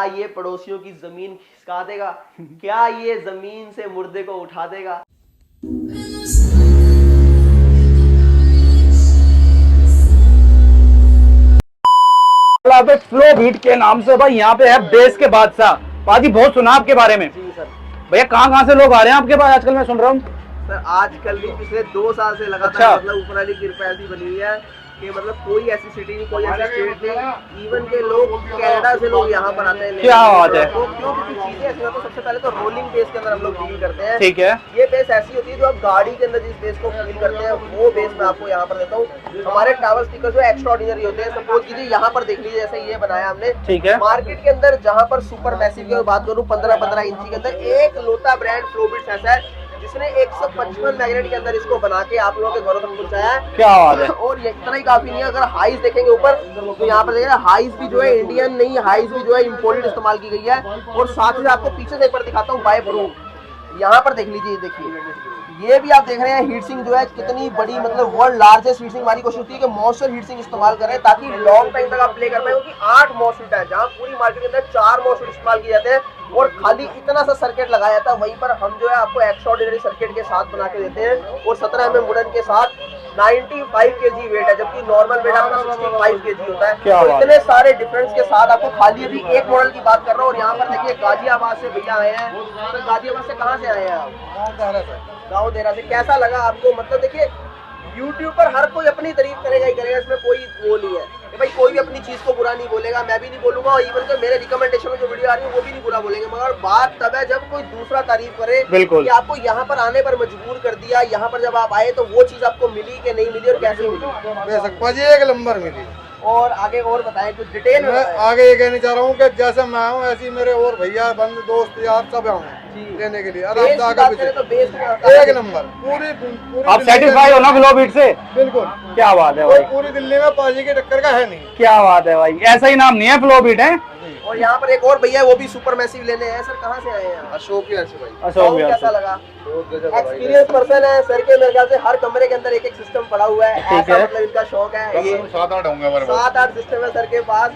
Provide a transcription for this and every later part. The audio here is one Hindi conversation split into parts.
क्या ये पड़ोसियों की जमीन खिसका देगा? क्या ये जमीन से मुर्दे को उठा देगा? फ्लो बीट के नाम से भाई यहाँ पे है बेस के बादशाह। पाजी बहुत सुना आपके बारे में। जी सर। भैया कहाँ से लोग आ रहे हैं आपके पास आजकल? मैं सुन रहा हूँ सर आजकल भी पिछले 2 साल से लगातार अच्छा। मतलब ऊपर वाली कृपा ऐसी बनी हुई है कि मतलब कोई ऐसी सिटी नहीं, कोई ऐसा स्टेट नहीं, इवन के लोग कनाडा से लोग यहाँ पर आते हैं। क्या बात है। तो क्यों? क्योंकि चीजें ऐसी होती है। सबसे पहले तो रोलिंग बेस के अंदर हम लोग डील करते हैं। ठीक है। ये बेस ऐसी होती है जो आप गाड़ी के अंदर जिस बेस को फील करते हैं वो बेस मैं आपको यहाँ पर देता हूँ। हमारे टावर स्पीकर जो एक्स्ट्रा ऑर्डिनरी होते हैं। सपोज कीजिए यहाँ पर देख लीजिए, जैसे ये बनाया हमने। ठीक है। मार्केट के अंदर जहाँ पर सुपर मैसिव की बात करूँ 15-15 इंची के अंदर एक लोटा ब्रांड फ्लोबिट्स ऐसा है जिसने 155 मैग्नेट के अंदर इसको बना के आप लोगों के घरों तक पहुंचाया है। क्या बात है। और ये इतना ही काफी नहीं है। अगर हाइस देखेंगे ऊपर तो यहाँ पर देखिए हाइस भी जो है इंडियन नहीं, हाइस भी जो है इंपोर्टेड इस्तेमाल की गई है। और साथ ही आपको पीछे से एक बार दिखाता हूँ बाय प्रूफ। यहाँ पर देख लीजिए, देखिए ये भी आप देख रहे हैं हीट सिंक जो है कितनी बड़ी, मतलब वर्ल्ड लार्जेस्ट हीट सिंक। हमारी कोशिश होती है कि मॉन्स्टर हीट सिंक इस्तेमाल करें ताकि लॉन्ग टाइम तक आप प्ले कर पाए, क्योंकि 8 मॉस्फेट है जहाँ पूरी मार्केट के अंदर 4 मॉस्फेट इस्तेमाल किए जाते हैं और खाली इतना सा सर्किट लगाया जाता है। वहीं पर हम जो है आपको एक्स्ट्राऑर्डिनरी सर्किट के साथ बना के देते हैं और 17 mm वुडन के साथ 95 kg वेट है, जबकि नॉर्मल वेट आपका 65 kg होता है। तो इतने सारे डिफरेंस के साथ आपको खाली अभी एक मॉडल की बात कर रहा हूँ। और यहाँ पर देखिए गाजियाबाद से भैया आए हैं। तो गाजियाबाद से कहाँ से आए हैं आप? गाँव देहरा से। कैसा लगा आपको? मतलब देखिए YouTube पर हर कोई अपनी तारीफ करेगा ही करेगा, इसमें कोई वो नहीं है कि भाई कोई भी अपनी चीज को बुरा नहीं बोलेगा। मैं भी नहीं बोलूंगा और इवन तो मेरे रिकमेंडेशन में जो वीडियो आ रही है वो भी नहीं बुरा बोलेंगे। मगर बात तब है जब कोई दूसरा तारीफ करे। बिल्कुल। कि आपको यहाँ पर आने पर मजबूर कर दिया, यहाँ पर जब आप आए तो वो चीज आपको मिली कि नहीं मिली और कैसे मिली? एक नंबर मिली। और आगे और बताएं कुछ डिटेल में। आगे ये कहना चाह रहा हूँ कि जैसे मैं हूँ ऐसे मेरे और भैया बंद दोस्त यार सब आए लेने के लिए। तो एक नंबर पूरी आप सेटिस्फाई हो ना फ्लो बीट से? बिल्कुल। क्या बात है भाई। पूरी दिल्ली में पाजी के टक्कर का है नहीं। क्या बात है भाई, ऐसा ही नाम नहीं है फ्लो बीट है। और यहाँ पर एक और भैया वो भी सुपर मैसिव लेने हैं। सर कहाँ से आए हैं? अशोक भाई। अशोक कैसा लगा? एक्सपीरियंस पर्सन है सर के। मेरे ख्याल से हर कमरे के अंदर एक एक सिस्टम पड़ा हुआ है। ऐसा मतलब इनका शौक है। ये 7-8 होंगे हमारे पास। 7-8 सिस्टम है सर के पास।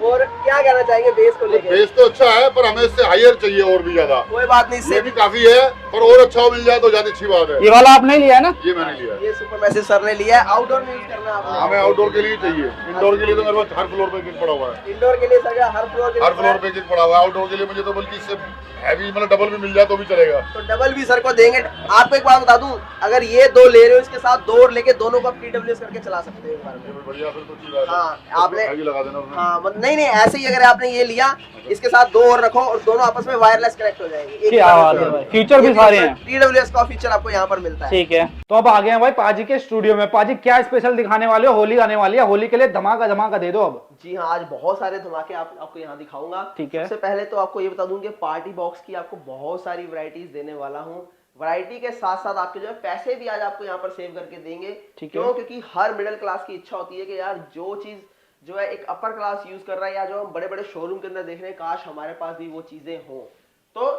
और क्या कहना चाहेंगे बेस को लेकर? बेस तो अच्छा है पर हमें इससे हायर चाहिए और भी ज्यादा। कोई बात नहीं, इससे भी काफी है पर और अच्छा मिल जाए तो ज्यादा अच्छी बात है। ये वाला आपने लिया है ना? ये मैंने लिया है। ये सुपर मैसिव सर ने लिया है। आउटडोर में यूज करना है आपने? हमें आउटडोर के लिए चाहिए। इंडोर के लिए तो मेरे पास हर फ्लोर पे किट पड़ा हुआ है। इंडोर के लिए सर हर फ्लोर पे किट पड़ा हुआ है। आउटडोर के लिए मुझे तो बल्कि इससे हैवी मतलब डबल भी मिल जाए तो भी चलेगा। तो डबल भी सर को देंगे। आपको एक बात बता दूं, अगर ये 2 ले रहे हो इसके साथ 2 और लेके दोनों को आप TWS करके चला सकते हो एक बार में। बढ़िया, फिर तो अच्छी बात है। हाँ आपने लगा देना। हाँ नहीं ऐसे ही अगर आपने ये लिया इसके साथ 2 और रखो और दोनों आपस में वायरलेस कनेक्ट हो जाएंगे। क्या बात है भाई, फीचर भी सारे हैं। TWS का फीचर आपको यहाँ पर मिलता है। ठीक है, तो अब आ गए हैं भाई पाजी के स्टूडियो में। पाजी क्या स्पेशल दिखाने वाले हो? होली आने वाली है, होली के लिए धमाका धमाका दे दो अब। जी हाँ, आज बहुत सारे धमाके आपको यहाँ दिखाऊंगा। ठीक है। सबसे पहले तो आपको ये बता दूं कि पार्टी बॉक्स की आपको बहुत सारी वैरायटीज देने वाला हूँ। वैरायटी के साथ साथ आपके जो है पैसे भी आज आपको यहाँ पर सेव करके देंगे। क्यों? क्योंकि हर मिडिल क्लास की इच्छा होती है कि यार जो चीज जो है एक अपर क्लास यूज कर रहा है या जो हम बड़े बड़े शोरूम के अंदर देख रहे हैं, काश हमारे पास भी वो चीजें हों। तो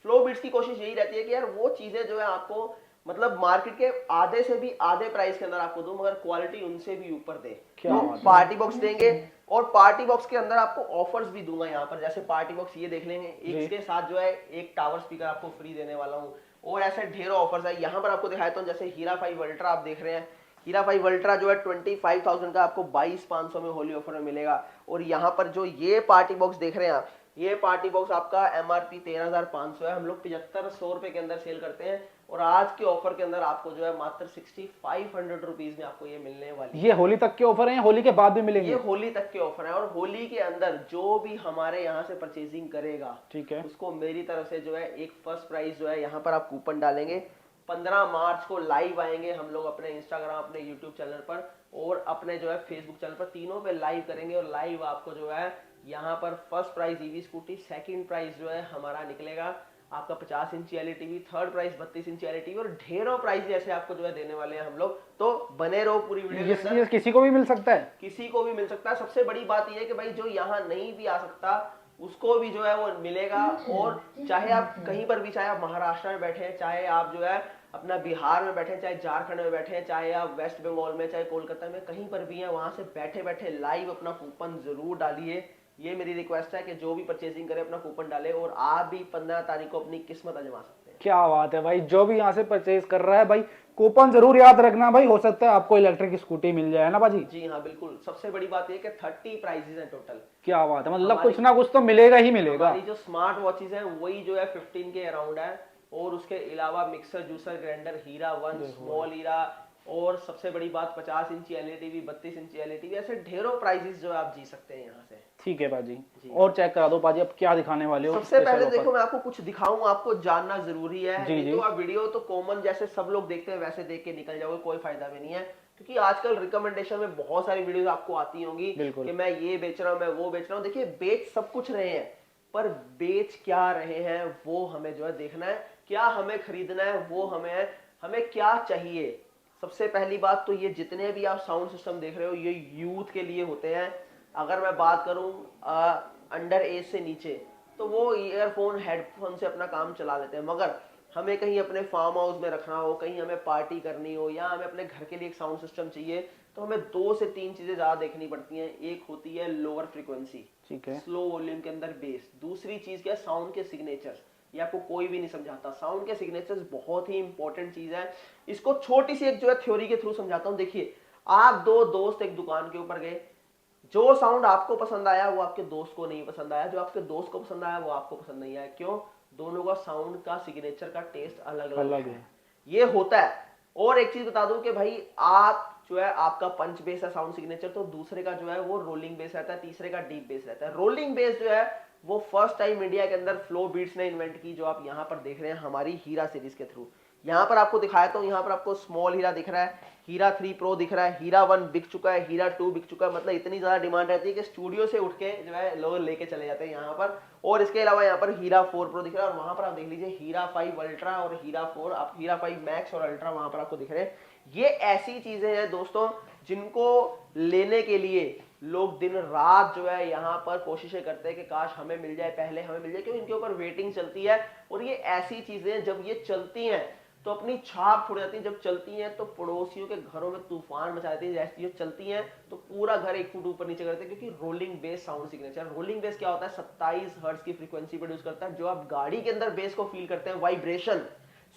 फ्लो बीट्स की कोशिश यही रहती है कि यार वो चीजें जो है आपको मतलब मार्केट के आधे से भी आधे प्राइस के अंदर आपको दूं, मगर क्वालिटी उनसे भी ऊपर दे। तो पार्टी बॉक्स देंगे और पार्टी बॉक्स के अंदर आपको ऑफर्स भी दूंगा यहाँ पर। जैसे पार्टी बॉक्स ये देख लेंगे, इसके साथ जो है एक टावर स्पीकर आपको फ्री देने वाला हूँ और ऐसे ढेरों ऑफर्स है। यहाँ पर आपको दिखाता हूँ, जैसे हीरा 5 अल्ट्रा आप देख रहे हैं। हीरा 5 अल्ट्रा जो है 25,000 का आपको 22,500 में होली ऑफर में मिलेगा। और यहाँ पर जो ये पार्टी बॉक्स देख रहे हैं आप, ये पार्टी बॉक्स आपका MRP 13,500 है। हम लोग 7500 रुपए के अंदर सेल करते हैं और आज के ऑफर के अंदर आपको जो है मात्र 6500 रुपीज में आपको ये मिलने वाली है। ये होली तक के ऑफर है, होली के बाद भी मिलेंगे? ये होली तक के ऑफर है और होली के अंदर जो भी हमारे यहाँ से परचेजिंग करेगा, ठीक है, उसको मेरी तरफ से जो है एक फर्स्ट प्राइज जो है यहाँ पर आप कूपन डालेंगे। 15 मार्च को लाइव आएंगे हम लोग अपने इंस्टाग्राम, अपने यूट्यूब चैनल पर और अपने जो है फेसबुक चैनल पर, तीनों पे लाइव करेंगे और लाइव आपको जो है यहाँ पर first prize EV scooty, second prize जो है हमारा निकलेगा आपका 50 इंची एलईडी, थर्ड प्राइज 32 इंची एलईडी और ढेरों प्राइज जैसे आपको जो है देने वाले हैं हम लोग। तो बने रहो पूरी वीडियो के अंदर। किसी को भी मिल सकता है? किसी को भी मिल सकता है। सबसे बड़ी बात यह है कि भाई जो यहाँ नहीं भी आ सकता उसको भी जो है वो मिलेगा। और चाहे आप कहीं पर भी, चाहे आप महाराष्ट्र में बैठे हैं, चाहे आप जो है अपना बिहार में बैठे हैं, चाहे झारखंड में बैठे हैं, चाहे आप वेस्ट बंगाल में, चाहे कोलकाता में, कहीं पर भी हैं, वहां से बैठे बैठे लाइव अपना कूपन जरूर डालिए। ये मेरी रिक्वेस्ट है कि जो भी परचेजिंग करे अपना कूपन डाले और आप भी 15 तारीख को अपनी किस्मत आजमा सकते हैं। क्या बात है भाई, जो भी यहाँ से परचेज कर रहा है भाई कूपन जरूर याद रखना भाई, हो सकता है आपको इलेक्ट्रिक स्कूटी मिल जाए ना भाजी। जी हाँ बिल्कुल, सबसे बड़ी बात ये कि 30 प्राइजेस हैं टोटल। क्या बात है, मतलब कुछ ना कुछ तो मिलेगा ही मिलेगा। हमारी जो स्मार्ट वॉचेस हैं वही जो है 15 के अराउंड है, और उसके अलावा मिक्सर जूसर ग्राइंडर हीरा 1 स्मॉल हीरा, और सबसे बड़ी बात 50 इंची एलईडी, 32 इंची एलईडी, ऐसे ढेरों प्राइजेस जो आप जी सकते हैं यहाँ से। ठीक है बाजी, और चेक करा दो बाजी, अब क्या दिखाने वाले हो। सबसे पहले देखो मैं आपको कुछ दिखाऊं, आपको जानना जरूरी है। जी जी। तो आप वीडियो तो कॉमन जैसे सब लोग देखते हैं वैसे देख के निकल जाओगे, कोई फायदा भी नहीं है, क्योंकि आजकल रिकमेंडेशन में बहुत सारी वीडियोस आपको आती होंगी कि मैं ये बेच रहा हूँ, मैं वो बेच रहा हूँ। देखिए बेच सब कुछ रहे हैं, पर बेच क्या रहे हैं वो हमें जो है देखना है, क्या हमें खरीदना है वो हमें क्या चाहिए। सबसे पहली बात तो ये जितने भी आप साउंड सिस्टम देख रहे हो ये यूथ के लिए होते हैं। अगर मैं बात करूं अंडर एज से नीचे तो वो ईयरफोन हेडफोन से अपना काम चला लेते हैं, मगर हमें कहीं अपने फार्म हाउस में रखना हो, कहीं हमें पार्टी करनी हो, या हमें अपने घर के लिए एक साउंड सिस्टम चाहिए, तो हमें 2 से 3 चीजें ज्यादा देखनी पड़ती हैं। एक होती है लोअर फ्रीक्वेंसी, ठीक है, स्लो वॉल्यूम के अंदर बेस। दूसरी चीज क्या है, साउंड के सिग्नेचर। ये आपको कोई भी नहीं समझाता, साउंड के सिग्नेचर्स बहुत ही इंपॉर्टेंट चीज है। इसको छोटी सी एक जो है थ्योरी के थ्रू समझाता हूं। देखिए आप 2 दोस्त एक दुकान के ऊपर गए, जो साउंड आपको पसंद आया वो आपके दोस्त को नहीं पसंद आया, जो आपके दोस्त को पसंद आया वो आपको पसंद नहीं आया। क्यों? दोनों का साउंड का सिग्नेचर का टेस्ट अलग अलग है, ये होता है। और एक चीज बता दूं कि भाई आप जो है आपका पंच बेस है साउंड सिग्नेचर, तो दूसरे का जो है वो रोलिंग बेस रहता है, तीसरे का डीप बेस रहता है। रोलिंग बेस जो है वो फर्स्ट टाइम इंडिया के अंदर फ्लो बीट्स ने इन्वेंट की, जो आप यहाँ पर देख रहे हैं हमारी हीरा सीरीज के थ्रू। यहाँ पर आपको दिखाया तो यहाँ पर आपको स्मॉल हीरा दिख रहा है, हीरा 3 प्रो दिख रहा है, हीरा 1 बिक चुका है, हीरा 2 बिक चुका है। मतलब इतनी ज्यादा डिमांड रहती है कि स्टूडियो से उठ के जो है लोग लेके चले जाते हैं यहाँ पर। और इसके अलावा यहाँ पर हीरा 4 प्रो दिख रहा है, और वहां पर आप देख लीजिए हीरा 5 अल्ट्रा और हीरा 4, आप हीरा 5 मैक्स और अल्ट्रा वहां पर आपको दिख रहे हैं। ये ऐसी चीजें हैं दोस्तों जिनको लेने के लिए लोग दिन रात जो है यहाँ पर कोशिशें करते हैं कि काश हमें मिल जाए, पहले हमें मिल जाए, क्योंकि इनके ऊपर वेटिंग चलती है। और ये ऐसी चीजें जब ये चलती हैं तो अपनी छाप छोड़ जाती है। जब चलती हैं तो पड़ोसियों के घरों में तूफान मचा देती है। जैसे ये चलती हैं तो पूरा घर 1 फुट ऊपर नीचे करते हैं, क्योंकि rolling base sound signature. Rolling base क्या होता है, 27 हर्ट्ज की फ्रीक्वेंसी प्रोड्यूस करता है। जो आप गाड़ी के अंदर बेस को फील करते हैं, वाइब्रेशन,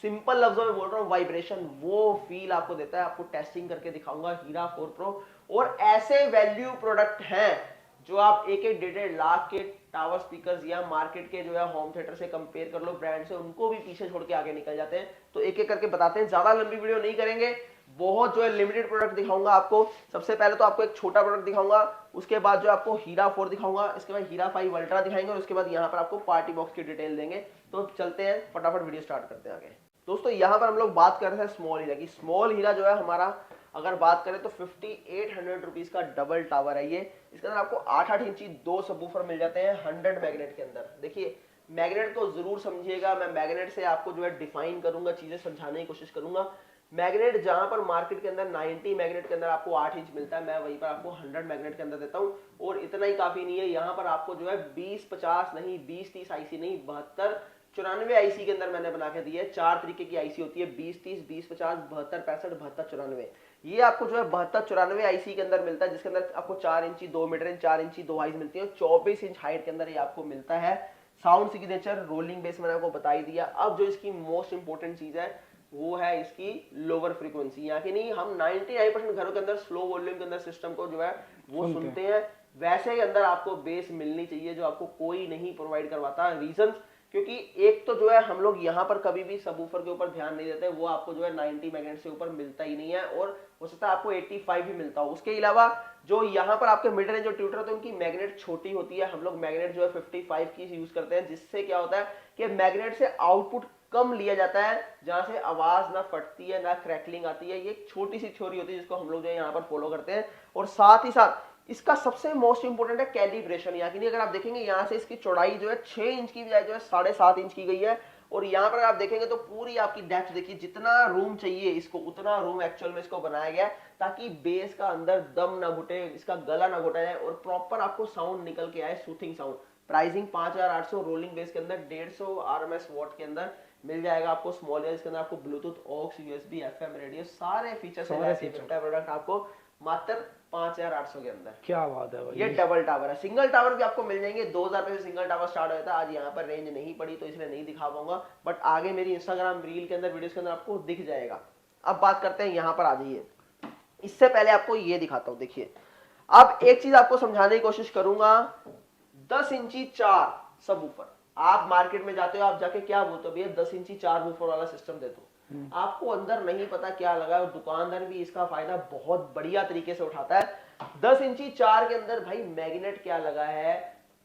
सिंपल लफ्जों में बोल रहा हूं, वाइब्रेशन, वो फील आपको देता है। आपको टेस्टिंग करके दिखाऊंगा हीरा 4 प्रो। और ऐसे वैल्यू प्रोडक्ट हैं जो आप 1-1 1.5 लाख के टावर स्पीकर्स या मार्केट के जो है होम थिएटर से कंपेयर कर लो ब्रांड से, उनको भी पीछे छोड़ के आगे निकल जाते हैं। तो एक एक करके बताते हैं, ज्यादा लंबी वीडियो नहीं करेंगे, बहुत जो है लिमिटेड प्रोडक्ट दिखाऊंगा आपको। सबसे पहले तो आपको एक छोटा प्रोडक्ट दिखाऊंगा, उसके बाद जो आपको हीरा 4 दिखाऊंगा, इसके बाद हीरा 5 अल्ट्रा दिखाएंगे, और उसके बाद यहाँ पर आपको पार्टी बॉक्स की डिटेल देंगे। तो चलते हैं फटाफट वीडियो स्टार्ट करते हैं आगे। दोस्तों यहाँ पर हम लोग बात कर रहे हैं स्मॉल हीरा की। स्मॉल हीरा जो है हमारा अगर बात करें तो 5800 रुपीज का डबल टावर है ये। इसके अंदर आपको 8-8 इंची 2 सबवूफर मिल जाते हैं 100 मैग्नेट के अंदर। देखिए मैग्नेट को जरूर समझिएगा, मैं मैग्नेट से आपको जो है डिफाइन करूंगा, चीजें समझाने की कोशिश करूंगा। मैग्नेट जहां पर मार्केट के अंदर 90 मैग्नेट के अंदर आपको 8 इंच मिलता है, मैं वहीं पर आपको 100 मैग्नेट के अंदर देता हूं। और इतना ही काफी नहीं है, यहाँ पर आपको जो है 20-50 नहीं, 20-30 आईसी नहीं, 72-94 आईसी के अंदर मैंने बना के दी है। 4 तरीके की आईसी होती है, 20-30, 20-50, 72-65, 72-94। ये आपको जो है 72-94 आईसी के अंदर मिलता है, जिसके अंदर आपको 4 इंची 2 मिड रेंज, 4 इंची 2 हाइज मिलती है, 24 इंच हाइट के अंदर ये आपको मिलता है। साउंड सिग्नेचर रोलिंग बेस मैंने आपको बता ही दिया। अब जो इसकी मोस्ट इंपोर्टेंट चीज है वो है इसकी लोअर फ्रीक्वेंसी। यहाँ की नहीं, हम 99% घरों के अंदर स्लो वॉल्यूम के अंदर सिस्टम को जो है वो सुनते हैं, वैसे ही अंदर आपको बेस मिलनी चाहिए जो आपको कोई नहीं प्रोवाइड करवाता। रीजन क्योंकि एक तो जो है हम लोग यहाँ पर कभी भी सबवूफर के ऊपर ध्यान नहीं देते, वो आपको जो है 90 मैग्नेट से ऊपर मिलता ही नहीं है, और हो सकता है आपको 85 ही मिलता हो। उसके अलावा जो यहाँ पर आपके मिड रेंज जो ट्यूटर होते हैं उनकी मैग्नेट छोटी होती है। हम लोग मैग्नेट जो है 55 की यूज करते हैं, जिससे क्या होता है कि मैग्नेट से आउटपुट कम लिया जाता है, जहां से आवाज ना फटती है ना क्रैकलिंग आती है। ये एक छोटी सी थ्योरी होती है जिसको हम लोग जो है यहाँ पर फॉलो करते हैं। और साथ ही साथ इसका सबसे मोस्ट इंपोर्टेंट है कैलिब्रेशन। यानी कि अगर आप देखेंगे यहाँ से इसकी चौड़ाई जो है 6 इंच की बजाय जो है 7.5 इंच की गई है, और यहाँ पर आप देखेंगे तो पूरी आपकी डेप्थ देखिए, जितना रूम चाहिए इसको उतना रूम एक्चुअल में इसको बनाया गया है, ताकि बेस का अंदर दम ना घुटे, इसका गला ना घुटा जाए, और प्रॉपर आपको साउंड निकल के आए, soothing sound. Pricing 5800, rolling base के अंदर 150 RMS वॉट के अंदर मिल जाएगा आपको स्मॉल एयर, इसके अंदर आपको Bluetooth, aux, USB, FM radio सारे फीचर्स मिलता है प्रोडक्ट आपको मात्र 5800 के अंदर। क्या बात है भाई, ये डबल टावर है। सिंगल टावर भी आपको मिल जाएंगे, 2000 रुपए से सिंगल टावर स्टार्ट होता है। आज यहाँ पर रेंज नहीं पड़ी तो इसलिए नहीं दिखा पाऊंगा, बट आगे मेरी इंस्टाग्राम रील के अंदर, वीडियोस के अंदर आपको दिख जाएगा। अब बात करते हैं, यहाँ पर आ जाइए। इससे पहले आपको ये दिखाता हूँ, देखिए। अब एक चीज आपको समझाने की कोशिश करूंगा, 10 इंची 4 सबवूफर। आप मार्केट में जाते हो, आप जाके क्या बोलते हो, भैया 10 इंची 4 वूफर वाला सिस्टम दे दो। आपको अंदर नहीं पता क्या लगा है, और दुकानदार भी इसका फायदा बहुत बढ़िया तरीके से उठाता है। 10 इंची 4 के अंदर भाई मैग्नेट क्या लगा है,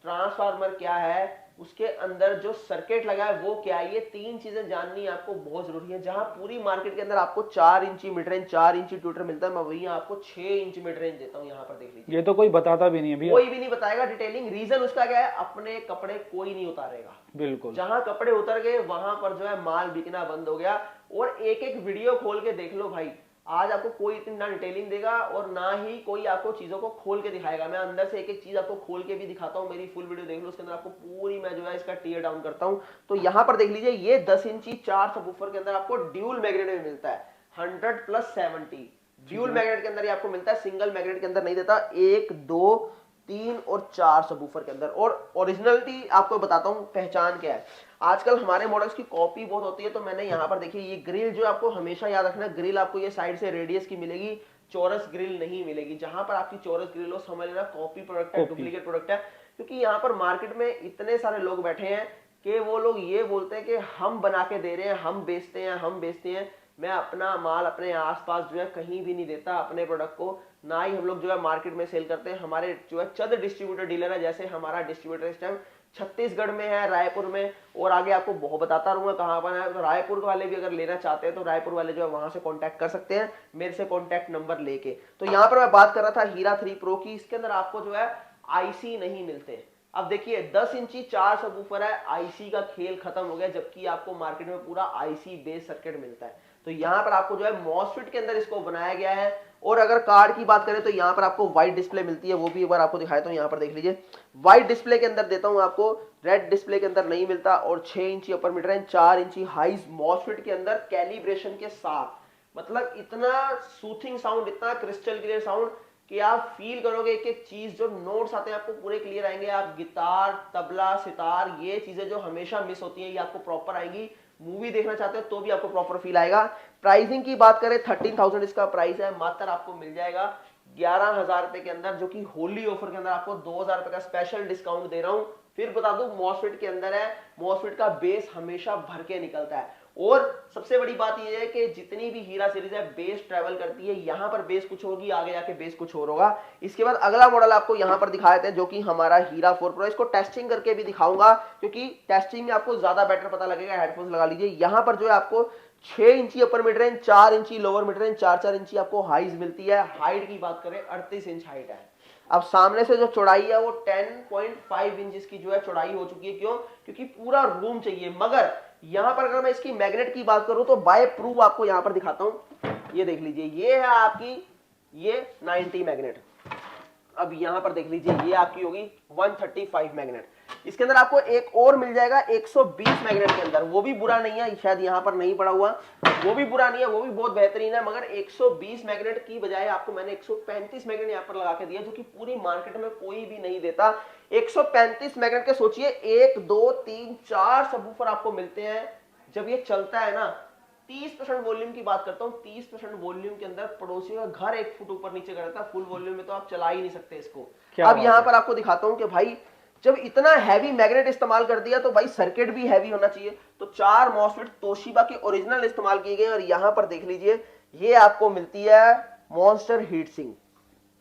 ट्रांसफार्मर क्या है, उसके अंदर जो सर्किट लगा है वो क्या है, ये 3 चीजें जाननी आपको बहुत जरूरी है। जहां पूरी मार्केट के अंदर आपको 4 इंची मिड रेंज, 4 इंची ट्विटर मिलता है, मैं वही आपको 6 इंच मिड रेंज देता हूं। यहाँ पर देख लीजिए, ये तो कोई बताता भी नहीं है भैया, कोई भी नहीं बताएगा डिटेलिंग। रीजन उसका क्या है, अपने कपड़े कोई नहीं उतारेगा। बिल्कुल, जहां कपड़े उतर गए वहां पर जो है माल बिकना बंद हो गया। और एक एक वीडियो खोल के देख लो भाई, आज आपको कोई इतना डिटेलिंग देगा और ना ही कोई आपको चीजों को खोल के दिखाएगा। मैं अंदर से एक एक चीज आपको खोल के भी दिखाता हूं, मेरी फुल वीडियो देख लो, उसके अंदर आपको पूरी मैं जो है इसका टीयर डाउन करता हूं। तो यहां पर देख लीजिए, ये 10 इंची 4 सबवूफर के अंदर आपको ड्यूल मैग्नेट में मिलता है, 100+70 ड्यूल मैग्नेट के अंदर ये आपको मिलता है, सिंगल मैग्नेट के अंदर नहीं देता। 1, 2, 3 और 4 सबवूफर के अंदर। और ओरिजिनलिटी आपको बताता हूं, पहचान क्या है। आजकल हमारे मॉडल्स की कॉपी बहुत होती है, तो मैंने यहाँ पर देखिए, ये ग्रिल जो आपको हमेशा याद रखना है, ग्रिल आपको ये साइड से रेडियस की मिलेगी, चौरस ग्रिल नहीं मिलेगी। जहां पर आपकी चौरस ग्रिल हो, समझ लेना कॉपी प्रोडक्ट है, डुप्लीकेट प्रोडक्ट है। क्योंकि यहाँ पर मार्केट में इतने सारे लोग बैठे हैं कि वो लोग ये बोलते हैं कि हम बना के दे रहे हैं, हम बेचते हैं, हम बेचते हैं। मैं अपना माल अपने आसपास जो है कहीं भी नहीं देता, अपने प्रोडक्ट को ना ही हम लोग जो है मार्केट में सेल करते हैं। हमारे जो है चंद डिस्ट्रीब्यूटर डीलर है, जैसे हमारा डिस्ट्रीब्यूटर इस टाइम छत्तीसगढ़ में है, रायपुर में, और आगे आपको बहुत बताता रहूंगा कहां पर है। तो रायपुर वाले भी अगर लेना चाहते हैं तो रायपुर वाले जो है वहां से कांटेक्ट कर सकते हैं मेरे से कांटेक्ट नंबर लेके। तो यहाँ पर मैं बात कर रहा था हीरा 3 प्रो की, इसके अंदर आपको जो है आईसी नहीं मिलते। अब देखिए 10 इंची 4 सबवूफर है, आईसी का खेल खत्म हो गया, जबकि आपको मार्केट में पूरा आईसी बेस सर्किट मिलता है। तो यहाँ पर आपको जो है मॉसफेट के अंदर इसको बनाया गया है। और अगर कार्ड की बात करें तो यहाँ पर आपको व्हाइट डिस्प्ले मिलती है, वो भी एक बार आपको दिखाता हूँ। यहाँ पर देख लीजिए, व्हाइट डिस्प्ले के अंदर देता हूँ आपको, रेड डिस्प्ले के अंदर नहीं मिलता। और 6 इंची अपर मिड रेंज, 4 इंची हाई मॉसफेट के अंदर कैलिब्रेशन के साथ, मतलब इतना सूथिंग साउंड, इतना क्रिस्टल क्लियर साउंड कि आप फील करोगे एक एक चीज, जो नोट्स आते हैं आपको पूरे क्लियर आएंगे। आप गिटार, तबला, सितार, ये चीजें जो हमेशा मिस होती हैं, ये आपको प्रॉपर आएंगी। मूवी देखना चाहते हो तो भी आपको प्रॉपर फील आएगा। प्राइसिंग की बात करें, 13,000 इसका प्राइस है, मात्र आपको मिल जाएगा 11,000 रुपए के अंदर, जो कि होली ऑफर के अंदर आपको 2,000 रुपए का स्पेशल डिस्काउंट दे रहा हूं। फिर बता दूं, मॉसफेट के अंदर है, मॉसफेट का बेस हमेशा भर के निकलता है। और सबसे बड़ी बात यह है कि जितनी भी हीरा सीरीज है, बेस ट्रेवल करती है। यहां पर बेस कुछ होगी, आगे जाके बेस कुछ और होगा। इसके बाद अगला मॉडल आपको यहां पर दिखा देते हैं, जो कि हमारा हीरा 4 प्रो। इसको टेस्टिंग करके भी दिखाऊंगा, क्योंकि टेस्टिंग में आपको ज्यादा बेटर पता लगेगा। हेडफोन्स लगा लीजिए। यहां पर जो है आपको 6 इंची अपर मिड रेंज, 4 इंची लोअर मिड रेंज, 4-4 इंची आपको हाइट मिलती है। हाइट की बात करें 38 इंच हाइट है। अब सामने से जो चौड़ाई है वो 10.5 इंच की जो है चौड़ाई हो चुकी है। क्यों? क्योंकि पूरा रूम चाहिए। मगर यहां पर अगर मैं इसकी मैग्नेट की बात करूं तो बाय प्रूफ आपको यहां पर दिखाता हूं, ये देख लीजिए, ये है आपकी ये 90 मैग्नेट। अब यहां पर देख लीजिए, ये आपकी होगी 135 मैग्नेट। इसके अंदर आपको एक और मिल जाएगा 120 मैग्नेट के अंदर, वो भी बुरा नहीं है, शायद यहां पर नहीं पड़ा हुआ, वो भी बुरा नहीं है, वो भी बहुत बेहतरीन है। मगर 120 मैग्नेट की बजाय आपको मैंने 135 मैग्नेट यहां पर लगा के दिया, जो कि पूरी मार्केट में कोई भी नहीं देता। 135 मैग्नेट के सोचिए 1, 2, 3, 4 सबवूफर आपको मिलते हैं। जब ये चलता है ना, 30% वॉल्यूम की बात करता हूं, 30% वॉल्यूम के अंदर पड़ोसियों का घर 1 फुट ऊपर नीचे करता है। फुल वॉल्यूम में तो आप चला ही नहीं सकते इसको। अब यहां पर आपको दिखाता हूं कि भाई जब इतना हैवी मैग्नेट इस्तेमाल कर दिया तो भाई सर्किट भी हैवी होना चाहिए। तो 4 मॉसफेट तोशिबा की ओरिजिनल इस्तेमाल की गई। और यहां पर देख लीजिए, ये आपको मिलती है monster heat sink,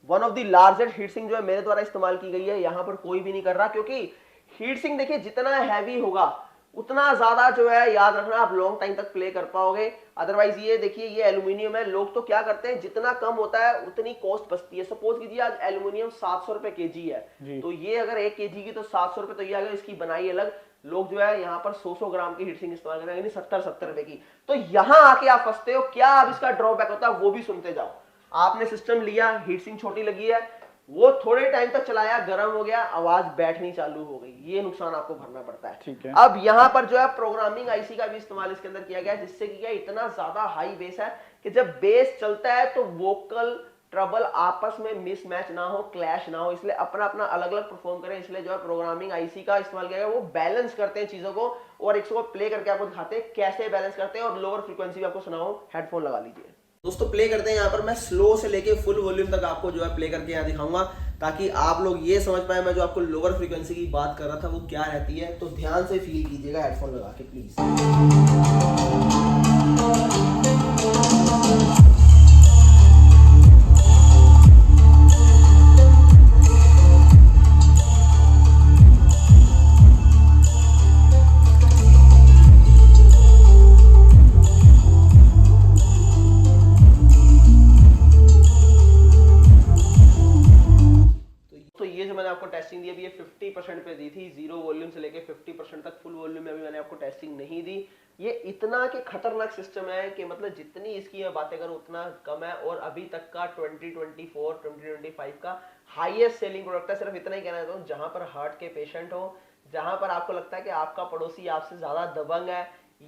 one of the largest heat sink जो है मेरे द्वारा इस्तेमाल की गई है। यहां पर कोई भी नहीं कर रहा, क्योंकि हीट सिंक देखिए जितना हैवी होगा उतना ज्यादा जो है, याद रखना, आप लॉन्ग टाइम तक प्ले कर पाओगे। अदरवाइज ये देखिए, ये एल्यूमिनियम है। लोग तो क्या करते हैं, जितना कम होता है उतनी कॉस्ट बचती है। सपोज कीजिए आज एल्यूमिनियम 700 रुपए केजी है, तो ये अगर 1 केजी की तो 700 रुपए, तो ये अगर इसकी बनाई अलग, लोग जो है यहाँ पर 100 ग्राम की हीट सिंक इस्तेमाल करेंगे, यानी 70 रुपए की। तो यहां आके आप फंसते हो। क्या अब इसका ड्रॉबैक होता है वो भी सुनते जाओ। आपने सिस्टम लिया, हीट सिंक छोटी लगी है, वो थोड़े टाइम तक चलाया, गर्म हो गया, आवाज बैठनी चालू हो गई, ये नुकसान आपको भरना पड़ता है। ठीक है। अब यहाँ पर जो है प्रोग्रामिंग आईसी का भी इस्तेमाल इसके अंदर किया गया है, जिससे कि क्या इतना ज्यादा हाई बेस है कि जब बेस चलता है तो वोकल ट्रबल आपस में मिसमैच ना हो, क्लैश ना हो, इसलिए अपना अपना अलग अलग परफॉर्म करें। इसलिए जो है प्रोग्रामिंग आईसी का इस्तेमाल किया गया, वो बैलेंस करते हैं चीजों को और इसको प्ले करके आपको दिखाते हैं कैसे बैलेंस करते हैं। और लोअर फ्रीक्वेंसी भी आपको सुनाओ, हेडफोन लगा लीजिए दोस्तों, प्ले करते हैं। यहाँ पर मैं स्लो से लेके फुल वॉल्यूम तक आपको जो है प्ले करके यहाँ दिखाऊंगा, ताकि आप लोग ये समझ पाए मैं जो आपको लोअर फ्रीक्वेंसी की बात कर रहा था वो क्या रहती है। तो ध्यान से फील कीजिएगा हेडफोन लगा के प्लीज। आपको टेस्टिंग दी अभी ये 50% पे दी थी, 0 वॉल्यूम से लेके 50% तक। फुल वॉल्यूम में अभी मैंने आपको टेस्टिंग नहीं दी। ये इतना कि खतरनाक सिस्टम है कि मतलब जितनी इसकी मैं बातें करूं उतना कम है। और अभी तक का 2024 2025 का हाईएस्ट सेलिंग प्रोडक्ट है। सिर्फ इतना ही कहना चाहता हूं, जहां पर हार्ट के पेशेंट हो, जहां पर आपको लगता है कि आपका पड़ोसी आपसे ज्यादा दबंग है,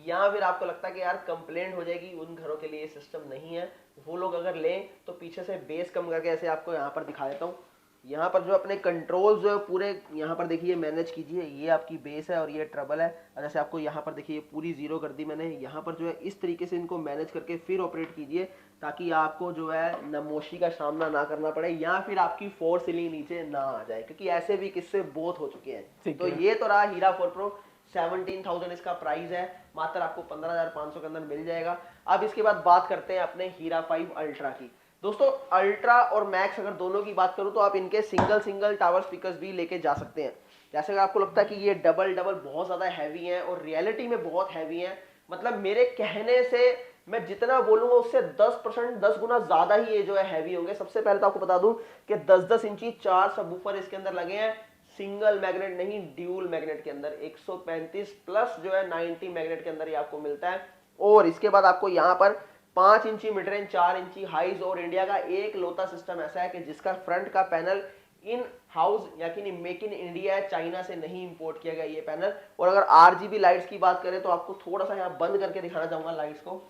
या फिर आपको लगता है कि यार कंप्लेंट हो जाएगी, उन घरों के लिए सिस्टम नहीं है। वो लोग अगर लें तो पीछे से बेस कम करके, ऐसे आपको यहाँ पर दिखा देता हूँ, यहाँ पर जो अपने कंट्रोल जो है पूरे यहाँ पर देखिए मैनेज कीजिए। ये आपकी बेस है और ये ट्रबल है। जैसे आपको यहाँ पर देखिए पूरी 0 कर दी मैंने। यहाँ पर जो है इस तरीके से इनको मैनेज करके फिर ऑपरेट कीजिए, ताकि आपको जो है नमोशी का सामना ना करना पड़े, या फिर आपकी 4 सीलिंग नीचे ना आ जाए, क्योंकि ऐसे भी किस्से बहुत हो चुके हैं। तो ये तो रहा हीरा 4 प्रो। 17,000 इसका प्राइस है, मात्र आपको 15,500 के अंदर मिल जाएगा। अब इसके बाद बात करते हैं अपने हीरा 5 अल्ट्रा की। दोस्तों अल्ट्रा और मैक्स अगर दोनों की बात करूं तो आप इनके सिंगल टावर स्पीकर्स भी लेके जा सकते हैं। जैसे अगर आपको लगता है कि ये डबल बहुत ज्यादा हैवी है, और रियलिटी में बहुत हैवी है, मतलब मेरे कहने से मैं जितना बोलूंगा उससे 10% 10 गुना ज्यादा ही ये जो है हैवी होंगे। सबसे पहले तो आपको बता दूं कि 10-10 इंची 4 सबवूफर इसके अंदर लगे हैं, सिंगल मैग्नेट नहीं ड्यूल मैग्नेट के अंदर। 135 प्लस जो है 90 मैग्नेट के अंदर ये आपको मिलता है। और इसके बाद आपको यहाँ पर 5 इंची मिड रेंज, 4 इंची हाइज, और इंडिया का एक लौता सिस्टम ऐसा है कि जिसका फ्रंट का पैनल इन हाउस यानी मेक इन इंडिया है, चाइना से नहीं इंपोर्ट किया गया ये पैनल। और अगर आरजीबी लाइट्स की बात करें तो आपको थोड़ा सा यहाँ बंद करके दिखाना चाहूंगा लाइट्स को।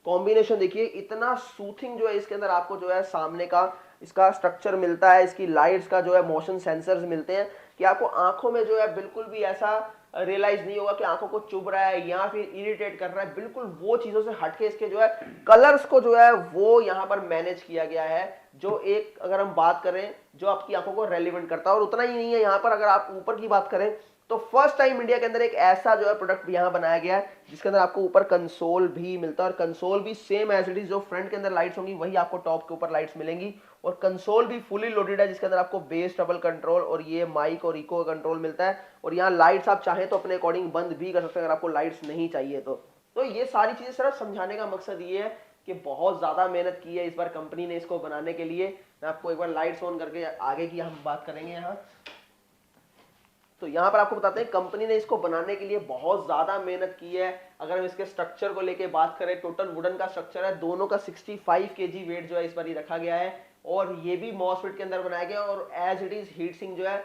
कॉम्बिनेशन देखिए, इतना सूथिंग जो है इसके अंदर आपको जो है सामने का इसका स्ट्रक्चर मिलता है, इसकी लाइट्स का जो है मोशन सेंसर्स मिलते हैं, कि आपको आंखों में जो है बिल्कुल भी ऐसा रियलाइज नहीं होगा कि आंखों को चुभ रहा है या फिर इरिटेट कर रहा है। बिल्कुल वो चीजों से हटके इसके जो है कलर्स को जो है वो यहाँ पर मैनेज किया गया है, जो एक अगर हम बात करें जो आपकी आंखों को रेलिवेंट करता है। और उतना ही नहीं है, यहाँ पर अगर आप ऊपर की बात करें तो फर्स्ट टाइम इंडिया के अंदर एक ऐसा जो है प्रोडक्ट यहाँ बनाया गया है जिसके अंदर आपको ऊपर कंसोल भी मिलता है, और कंसोल भी सेम एज इट इज जो फ्रंट के अंदर लाइट्स होंगी वही आपको टॉप के ऊपर लाइट्स मिलेंगी। और कंसोल भी फुली लोडेड है, जिसके अंदर आपको बेस ट्रबल कंट्रोल और ये माइक और इको कंट्रोल मिलता है। और यहाँ लाइट्स आप चाहें तो अपने अकॉर्डिंग बंद भी कर सकते हैं अगर आपको लाइट्स नहीं चाहिए तो ये सारी चीजें सिर्फ समझाने का मकसद ये है कि बहुत ज्यादा मेहनत की है इस बार कंपनी ने इसको बनाने के लिए। मैं आपको एक बार लाइट्स ऑन करके आगे की हम बात करेंगे यहाँ। तो यहाँ पर आपको बताते हैं कंपनी ने इसको बनाने के लिए बहुत ज्यादा मेहनत की है। अगर हम इसके स्ट्रक्चर को लेके बात करें, टोटल वुडन का स्ट्रक्चर है, दोनों का 65 kg वेट जो है इस बार ही रखा गया है, और ये भी मॉसफेट के अंदर बनाया गया। और as it is heat sink जो है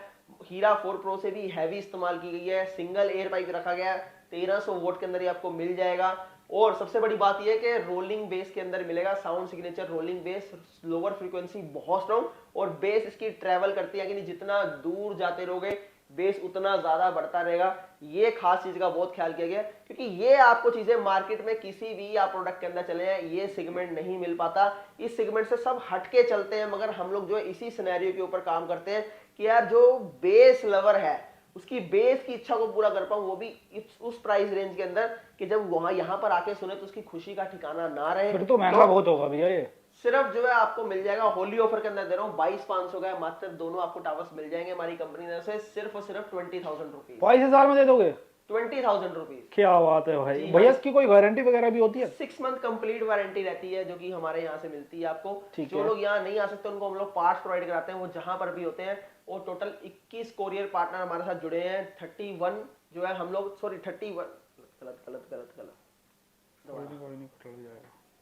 हीरा 4 प्रो से भी हैवी इस्तेमाल की गई है। सिंगल एयर पाइप रखा गया है, 1300 वोट के अंदर ये आपको मिल जाएगा। और सबसे बड़ी बात यह है कि रोलिंग बेस के अंदर मिलेगा, sound signature rolling base, lower frequency बहुत स्ट्रॉन्ग, और बेस इसकी ट्रेवल करती है कि जितना दूर जाते रहोगे बेस उतना ज्यादा बढ़ता रहेगा। ये खास चीज का बहुत ख्याल किया गया, क्योंकि ये आपको चीजें मार्केट में किसी भी आप प्रोडक्ट के अंदर चले हैं ये सेगमेंट नहीं मिल पाता। इस सेगमेंट से सब हटके चलते हैं, मगर हम लोग जो है इसी सिनेरियो के ऊपर काम करते हैं कि यार जो बेस लवर है उसकी बेस की इच्छा को पूरा कर पाऊं, वो भी उस प्राइस रेंज के अंदर कि जब वहां यहाँ पर आके सुने तो उसकी खुशी का ठिकाना ना रहे। फिर तो महंगा बहुत होगा भैया। ये सिर्फ जो है आपको मिल जाएगा, होली ऑफर के अंदर दे रहा हूँ 22,500 का, मात्र दोनों आपको टावर्स मिल जाएंगे हमारी कंपनी ने से सिर्फ और सिर्फ 20,000 रुपीज। 22,000 में दे दोगे? 20,000 रुपीज। क्या बात है भाई। भैया इसकी कोई वारंटी वगैरह भी होती है? 6 मंथ कंप्लीट वारंटी रहती है, जो कि हमारे यहाँ से मिलती है आपको। जो लोग यहाँ नहीं आ सकते उनको हम लोग पार्ट्स प्रोवाइड कराते हैं, वो जहां पर भी होते हैं। और टोटल 21 कोरियर पार्टनर हमारे साथ जुड़े हैं। 31 जो है हम लोग, सॉरी 31 गलत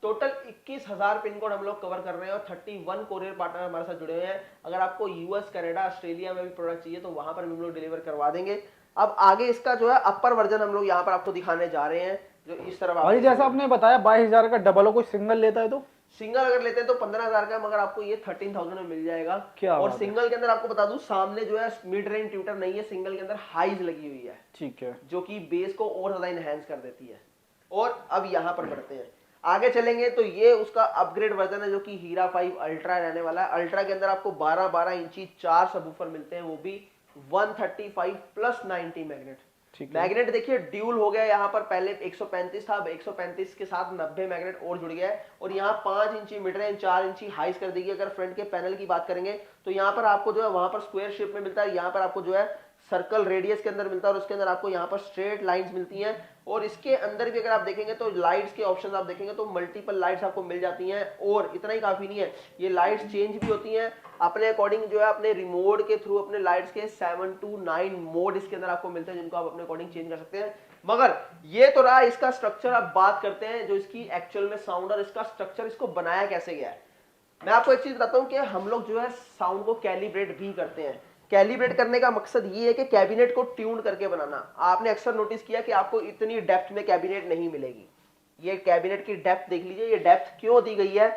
टोटल 21,000 पिन कोड हम लोग कवर कर रहे हैं और 31 कोरियर पार्टनर हमारे साथ जुड़े हुए हैं। अगर आपको यूएस, कनाडा, ऑस्ट्रेलिया में भी प्रोडक्ट चाहिए तो वहां पर हम लोग डिलीवर करवा देंगे। अब आगे इसका जो है अपर वर्जन हम लोग यहाँ पर आपको दिखाने जा रहे हैं, जो इस तरफ भाई जैसा आपने बताया 22,000 का डबल हो, कोई सिंगल लेता है तो सिंगल अगर लेते हैं तो 15,000 का, मगर आपको ये 13,000 में मिल जाएगा। क्या और सिंगल के अंदर आपको बता दूं सामने जो है मिड रेंज ट्यूटर नहीं है, सिंगल के अंदर हाइज लगी हुई है, ठीक है, जो कि बेस को और ज्यादा इनहेंस कर देती है। और अब यहाँ पर बढ़ते हैं, आगे चलेंगे तो ये उसका अपग्रेड वर्जन है जो कि हीरा 5 अल्ट्रा रहने वाला है। अल्ट्रा के अंदर आपको 12-12 इंची 4 सबवूफर मिलते हैं, वो भी 135 प्लस 90 मैग्नेट। मैग्नेट देखिए ड्यूल हो गया, यहाँ पर पहले 135 था, अब 135 के साथ 90 मैग्नेट और जुड़ गया है। और यहाँ 5 इंची मिड रेंज, 4 इंची हाइस कर देगी। अगर फ्रंट के पैनल की बात करेंगे तो यहाँ पर आपको जो है वहां पर स्क्वायर शेप में मिलता है, यहाँ पर आपको जो है सर्कल रेडियस के अंदर मिलता है और उसके अंदर आपको यहाँ पर स्ट्रेट लाइंस मिलती हैं। और इसके अंदर भी अगर आप देखेंगे तो लाइट्स के ऑप्शंस आप देखेंगे तो मल्टीपल लाइट्स आपको मिल जाती हैं। और इतना ही काफी नहीं है, ये लाइट्स चेंज भी होती हैं अपने अकॉर्डिंग, जो है अपने रिमोट के थ्रू अपने लाइट्स के 7 to 9 मोड इसके अंदर आपको मिलते हैं, जिनको आप अपने अकॉर्डिंग चेंज कर सकते हैं। मगर ये तो रहा इसका स्ट्रक्चर। अब बात करते हैं जो इसकी एक्चुअल में साउंड और इसका स्ट्रक्चर, इसको बनाया कैसे गया है। मैं आपको एक चीज बताता हूँ कि हम लोग जो है साउंड को कैलिब्रेट भी करते हैं। कैलिब्रेट करने का मकसद ये है कि कैबिनेट को ट्यून करके बनाना। आपने अक्सर नोटिस किया कि आपको इतनी डेप्थ में कैबिनेट नहीं मिलेगी। ये कैबिनेट की डेप्थ देख लीजिए, ये डेप्थ क्यों दी गई है,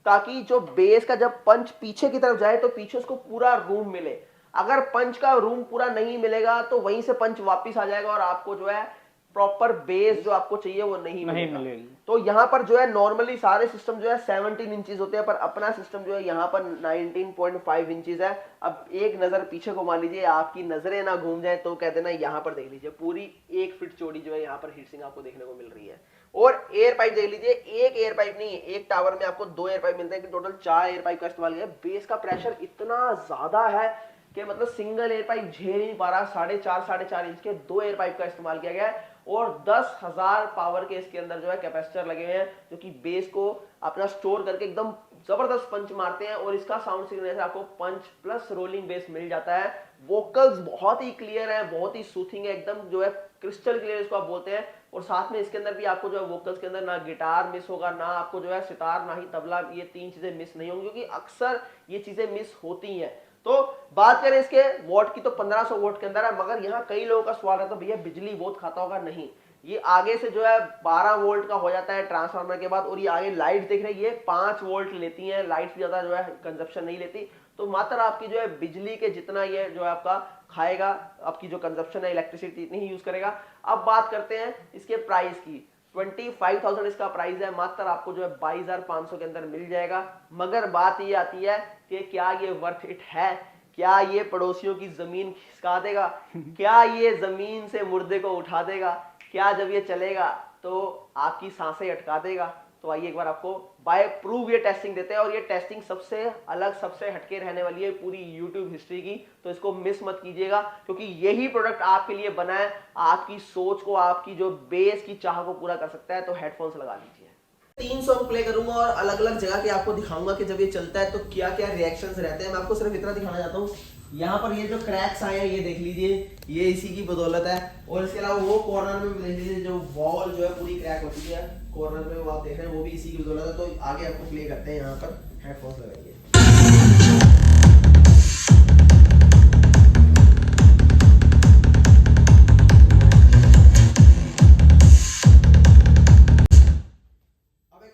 ताकि जो बेस का जब पंच पीछे की तरफ जाए तो पीछे उसको पूरा रूम मिले। अगर पंच का रूम पूरा नहीं मिलेगा तो वहीं से पंच वापस आ जाएगा और आपको जो है प्रॉपर बेस जो आपको चाहिए वो नहीं मिलेगी। तो यहाँ पर जो है नॉर्मली सारे सिस्टम जो है 17 इंचेस होते हैं, पर अपना सिस्टम जो है यहाँ पर 19.5 इंचेस है। अब एक नजर पीछे घुमा लीजिए, आपकी नजरें ना घूम जाए तो कह देना, यहाँ पर देख लीजिए पूरी 1 फीट चौड़ी जो है यहाँ पर हीट सिंक आपको देखने को मिल रही है। और एयर पाइप देख लीजिए, एक एयर पाइप नहीं है, एक टावर में आपको 2 एयर पाइप मिलते हैं कि टोटल 4 एयर पाइप का इस्तेमाल किया है। बेस का प्रेशर इतना ज्यादा है कि मतलब सिंगल एयर पाइप झेल नहीं पा रहा। 4.5 इंच के 2 एयर पाइप का इस्तेमाल किया गया है और 10,000 पावर के इसके अंदर जो है कैपेसिटर लगे हुए हैं, जो कि बेस को अपना स्टोर करके एकदम जबरदस्त पंच मारते हैं। और इसका साउंड सिग्नेचर आपको पंच प्लस रोलिंग बेस मिल जाता है। वोकल्स बहुत ही क्लियर है, बहुत ही सूथिंग है, एकदम जो है क्रिस्टल क्लियर इसको आप बोलते हैं। और साथ में इसके अंदर भी आपको जो है वोकल्स के अंदर ना गिटार मिस होगा, ना आपको जो है सितार, ना ही तबला, ये 3 चीजें मिस नहीं होंगी, क्योंकि अक्सर ये चीजें मिस होती हैं। तो बात करें इसके वॉट की तो 1500 वोट के अंदर है। मगर यहाँ कई लोगों का सवाल है तो भैया बिजली बहुत खाता होगा। नहीं, ये आगे से जो है 12 वोल्ट का हो जाता है ट्रांसफार्मर के बाद। और ये आगे लाइट देख रहे हैं, ये 5 वोल्ट लेती हैं, लाइट ज्यादा जो है कंजप्शन नहीं लेती। तो मात्र आपकी जो है बिजली के जितना ये जो है आपका खाएगा, आपकी जो कंजप्शन है इलेक्ट्रिसिटी इतनी ही यूज करेगा। अब बात करते हैं इसके प्राइस की। 25,000 इसका प्राइस है, मात्र आपको जो है 22,500 के अंदर मिल जाएगा। मगर बात ये आती है कि क्या ये वर्थ इट है, क्या ये पड़ोसियों की जमीन खिसका देगा, क्या ये जमीन से मुर्दे को उठा देगा, क्या जब ये चलेगा तो आपकी सांसें अटका देगा। तो आइए एक बार आपको बाय प्रूव ये टेस्टिंग देते हैं। और ये टेस्टिंग सबसे अलग, सबसे हटके रहने वाली है पूरी यूट्यूब हिस्ट्री की, तो इसको मिस मत कीजिएगा, क्योंकि यही प्रोडक्ट आपके लिए बना है, आपकी सोच को, आपकी जो बेस की चाह को पूरा कर सकता है। तो हेडफोन्स लगा लीजिए। 3 सॉन्ग प्ले करूंगा और अलग अलग जगह के आपको दिखाऊंगा कि जब ये चलता है तो क्या क्या रिएक्शंस रहते हैं। मैं आपको सिर्फ इतना दिखाना चाहता हूँ, यहाँ पर ये जो क्रैक्स आए हैं ये देख लीजिए, ये इसी की बदौलत है। और इसके अलावा वो कॉर्नर में देख लीजिए, जो वॉल जो है पूरी क्रैक हो चुकी है कॉर्नर में, वो आप देख रहे हैं, वो भी इसी की बदौलत है। तो आगे आपको प्ले करते हैं, यहाँ पर हेडफोन्स लगाइए।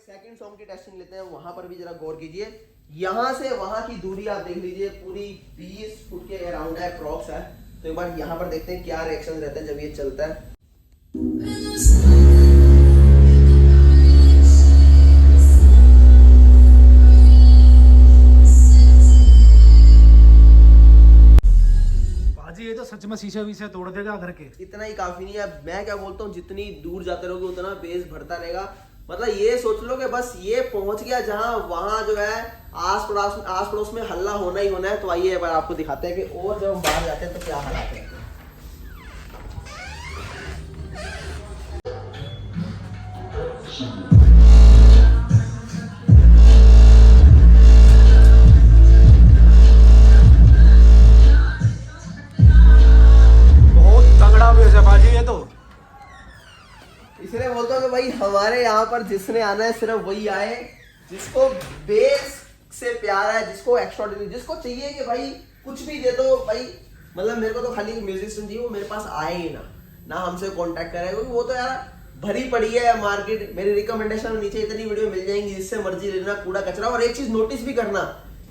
सेकंड सॉन्ग की टेस्टिंग लेते हैं, वहां पर भी जरा गौर कीजिए। यहां से वहां की दूरी आप देख लीजिए, पूरी 20 फुट के अराउंड है, अप्रॉक्स है। तो एक बार यहां पर देखते हैं क्या रिएक्शन रहते हैं जब ये चलता है। बाजी ये तो सच में शीशे वीशे तोड़ देगा घर के। इतना ही काफी नहीं है। मैं क्या बोलता हूँ, जितनी दूर जाते रहोगे उतना बेस बढ़ता रहेगा। मतलब ये सोच लो कि बस ये पहुंच गया जहां, वहां जो है आस पड़ोस में हल्ला होना ही होना है। तो आइए एक बार आपको दिखाते हैं कि और जब हम बाहर जाते हैं तो क्या हालात है। बहुत तगड़ा बेस है बाजी ये तो। इसलिए बोलता हूँ कि भाई हमारे यहाँ पर जिसने आना है सिर्फ वही आए जिसको बेस से प्यार है, जिसको एक्स्ट्राऑर्डिनरी, जिसको चाहिए कि भाई कुछ भी दे दो भाई, मतलब मेरे को तो खाली म्यूजिक सुन चाहिए, वो मेरे पास आए ही ना हमसे कांटेक्ट करे, क्योंकि वो तो यार भरी पड़ी है मार्केट। मेरी रिकमेंडेशन में नीचे इतनी वीडियो मिल जाएंगी जिससे मर्जी लेना कूड़ा कचरा। और एक चीज नोटिस भी करना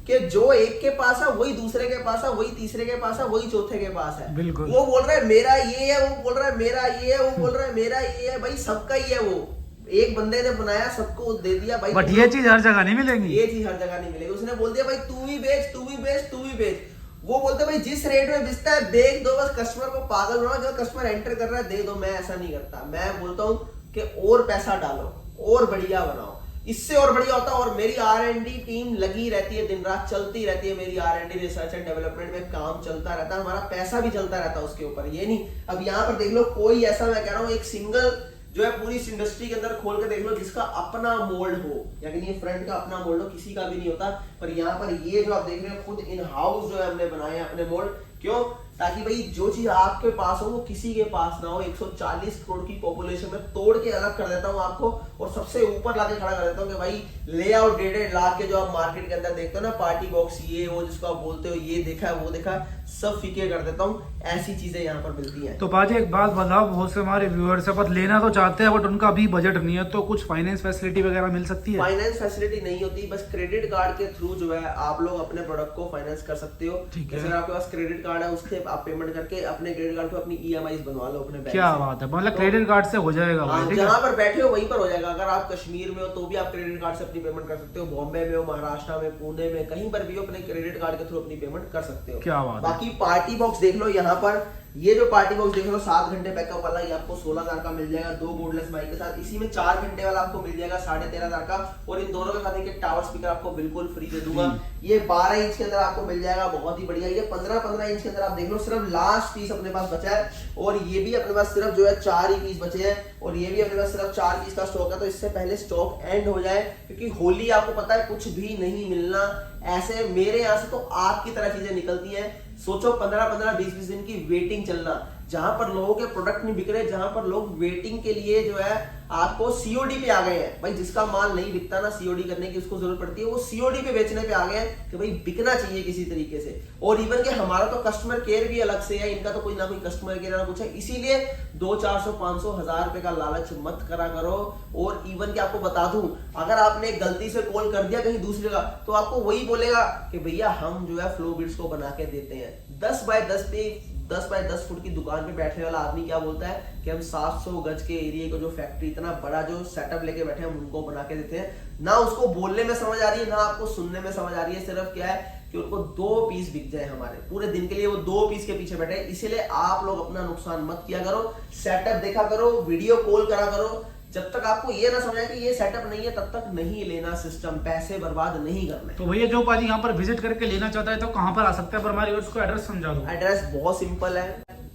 कि जो एक के पास है वही दूसरे के पास है, वही तीसरे के पास है, वही चौथे के पास है। बिल्कुल। वो बोल रहा है मेरा ये है, वो बोल रहा है मेरा ये है, वो बोल रहा है मेरा ये है, भाई सबका ही है। वो एक बंदे ने बनाया, सबको दे दिया भाई। बट ये चीज हर जगह नहीं मिलेगी, ये चीज हर जगह नहीं मिलेगी। उसने बोल दिया भाई तू भी बेच, तू भी बेच, तू भी बेच। वो बोलते भाई जिस रेट में बिकता है बेच दो, बस कस्टमर को पागल बनाओ। जो कस्टमर एंटर कर रहा है दे दो। मैं ऐसा नहीं करता, मैं बोलता हूँ कि और पैसा डालो और बढ़िया बनाओ, इससे और बढ़िया होता है। और मेरी R&D टीम लगी रहती है, दिन रात चलती रहती है। मेरी R&D रिसर्च एंड डेवलपमेंट में काम चलता रहता है, हमारा पैसा भी चलता रहता है उसके ऊपर। ये नहीं अब यहाँ पर देख लो कोई ऐसा, मैं कह रहा हूँ एक सिंगल जो है पूरी इस इंडस्ट्री के अंदर खोल के देख लो जिसका अपना मोल्ड हो, यानी ये फ्रंट का अपना मोल्ड हो, किसी का भी नहीं होता। पर यहाँ पर ये जो आप देख रहे हो खुद इन हाउस जो है हमने बनाए अपने मोल्ड। क्यों? ताकि भाई जो चीज आपके पास हो वो किसी के पास ना हो। 140 करोड़ की पॉपुलेशन में तोड़ के अलग कर देता हूँ आपको, और सबसे ऊपर लाके खड़ा कर देता हूँ कि भाई लेआउट 1.5 लाख के जो आप मार्केट के अंदर देखते हो ना, पार्टी बॉक्स ये वो जिसको आप बोलते हो, ये देखा है वो देखा, सब फीके कर देता हूँ। ऐसी चीजें यहाँ पर मिलती हैं। तो पाजी एक बात बताओ, बहुत से हमारे व्यूअर्स है पर लेना तो चाहते हैं बट उनका अभी बजट नहीं है, तो कुछ फाइनेंस फैसिलिटी वगैरह मिल सकती है? फाइनेंस फैसिलिटी नहीं होती, बस क्रेडिट कार्ड के थ्रू जो है आप लोग अपने प्रोडक्ट को फाइनेंस कर सकते हो। जैसे आपके पास क्रेडिट कार्ड है, उससे आप पेमेंट करके अपने क्रेडिट कार्ड पे अपनी EMIs बनवा लो अपने बैंक। क्या बात है, मतलब क्रेडिट कार्ड से हो जाएगा? जहाँ पर बैठे हो वहीं पर हो जाएगा। अगर आप कश्मीर में हो तो भी आप क्रेडिट कार्ड से अपनी पेमेंट कर सकते हो, बॉम्बे में हो, महाराष्ट्र में, पुणे में, कहीं पर भी हो, अपने क्रेडिट कार्ड के थ्रू अपनी पेमेंट कर सकते हो। क्या बात। बाकी पार्टी बॉक्स देख लो, यहाँ पर ये जो पार्टी बॉक्स देख लो 7 घंटे बैकअप वाला, ये आपको 16,000 का मिल जाएगा 2 बोर्डलेस माइक के साथ। इसी में 4 घंटे वाला आपको मिल जाएगा 13,500 का, और इन दोनों के साथ एक टावर स्पीकर आपको बिल्कुल फ्री दे दूंगा। ये 12 इंच के अंदर आपको मिल जाएगा, बहुत ही बढ़िया। ये 15-15 इंच के अंदर आप देख लो, सिर्फ लास्ट पीस अपने पास बचा है, और ये भी अपने पास सिर्फ जो है 4 ही पीस बचे हैं, और ये भी अपने पास सिर्फ 4 पीस का स्टॉक है। तो इससे पहले स्टॉक एंड हो जाए, क्योंकि होली आपको पता है कुछ भी नहीं मिलना। ऐसे मेरे यहाँ से तो आग की तरह चीजें निकलती हैं। सोचो 15-15, 20-20 दिन की वेटिंग चलना, जहां पर लोगों के प्रोडक्ट नहीं बिक रहे, जहां पर लोग वेटिंग के लिए जो है आपको COD पे आ गए हैं। भाई जिसका माल नहीं बिकता ना, COD करने की उसको जरूरत पड़ती है, वो COD पे बेचने पे आ गए हैं कि भाई बिकना चाहिए किसी तरीके से। और इवन के हमारा तो कस्टमर केयर भी अलग से है, इनका तो कोई ना कोई कस्टमर केयर ना कुछ है। इसीलिए 200, 400, 500, 1000 रुपए का लालच मत करा करो। और इवन के आपको बता दूं, अगर आपने गलती से कॉल कर दिया कहीं दूसरे का, तो आपको वही बोलेगा कि भैया हम जो है फ्लो बिट्स को बना के देते हैं। 10 बाय 10 पे 10 बाय 10 फुट की दुकान पे बैठने वाला आदमी क्या बोलता है कि हम 700 गज के एरिया को जो फैक्ट्री इतना बड़ा जो सेटअप लेके बैठे हैं, हम उनको बना के देते हैं। ना उसको बोलने में समझ आ रही है, ना आपको सुनने में समझ आ रही है। सिर्फ क्या है कि उनको 2 पीस बिक जाए हमारे पूरे दिन के लिए, वो 2 पीस के पीछे बैठे हैं। इसीलिए आप लोग अपना नुकसान मत किया करो, सेटअप देखा करो, वीडियो कॉल करा करो। जब तक आपको ये ना समझाए कि ये सेटअप नहीं है, तब तक नहीं लेना सिस्टम, पैसे बर्बाद नहीं करने। तो भैया जो पाजी यहाँ पर विजिट करके लेना चाहता है तो कहाँ पर आ सकता है? पर हमारे व्यूअर्स को एड्रेस समझा दो। एड्रेस बहुत सिंपल है।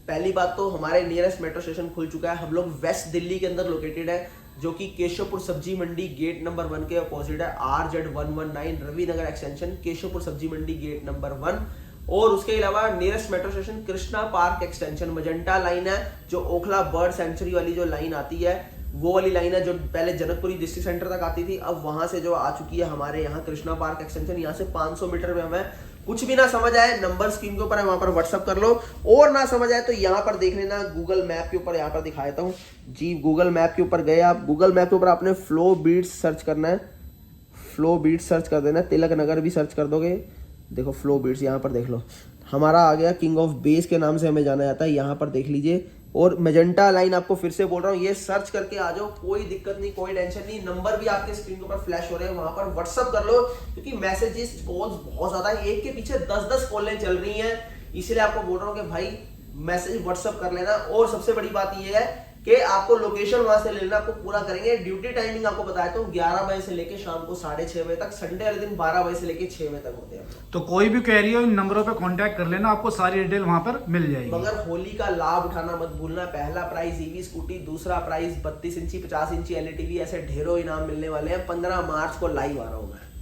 पहली बात तो हमारे नियरेस्ट मेट्रो स्टेशन खुल चुका है। हम लोग वेस्ट दिल्ली के अंदर लोकेटेड है, जो कि केशवपुर सब्जी मंडी गेट नंबर 1 के अपोजिट है। RZ119 रवि नगर एक्सटेंशन, केशवपुर सब्जी मंडी गेट नंबर 1। और उसके अलावा nearest metro station Krishna park extension, magenta line है, जो ओखला बर्ड सेंचुरी वाली जो लाइन आती है, वो वाली लाइन है, जो पहले जनकपुरी डिस्ट्रिक्ट सेंटर तक आती थी, अब वहां से जो आ चुकी है हमारे यहाँ कृष्णा पार्क एक्सटेंशन। यहाँ से 500 मीटर में हमें। कुछ भी ना समझ आए, नंबर स्क्रीन के ऊपर है, वहां पर व्हाट्सअप कर लो। और ना समझ आए तो यहाँ पर देख लेना, गूगल मैप के ऊपर यहाँ पर दिखा देता हूँ जी। गूगल मैप के ऊपर गए आप, गूगल मैप के ऊपर आपने फ्लो बीट्स सर्च करना है, फ्लो बीट्स सर्च कर देना। तिलक नगर भी सर्च कर दोगे, देखो फ्लो बीट्स यहाँ पर देख लो, हमारा आ गया। किंग ऑफ बेस के नाम से हमें जाना जाता है, यहाँ पर देख लीजिए। और मेजेंटा लाइन आपको फिर से बोल रहा हूँ, ये सर्च करके आ जाओ, कोई दिक्कत नहीं, कोई टेंशन नहीं। नंबर भी आपके स्क्रीन के ऊपर फ्लैश हो रहे हैं, वहां पर व्हाट्सअप कर लो, क्योंकि मैसेजेस कॉल्स बहुत ज्यादा है, एक के पीछे 10-10 कॉलें चल रही हैं। इसीलिए आपको बोल रहा हूँ कि भाई मैसेज व्हाट्सअप कर लेना। और सबसे बड़ी बात ये है कि आपको लोकेशन वहां से लेना, आपको पूरा करेंगे। ड्यूटी टाइमिंग आपको बताया तो 11 बजे से लेके शाम को 6:30 बजे तक, संडे वाले दिन 12 बजे से लेके 6 बजे तक होते हैं। तो कोई भी क्वेरी हो इन नंबरों पे कांटेक्ट कर लेना, आपको सारी डिटेल वहां पर मिल जाएगी। मगर होली का लाभ उठाना मत भूलना। पहला प्राइज EV स्कूटी, दूसरा प्राइज 32 इंची 50 इंची LED TV, ऐसे ढेरों इनाम मिलने वाले हैं। 15 मार्च को लाइव आ रहा हूं मैं।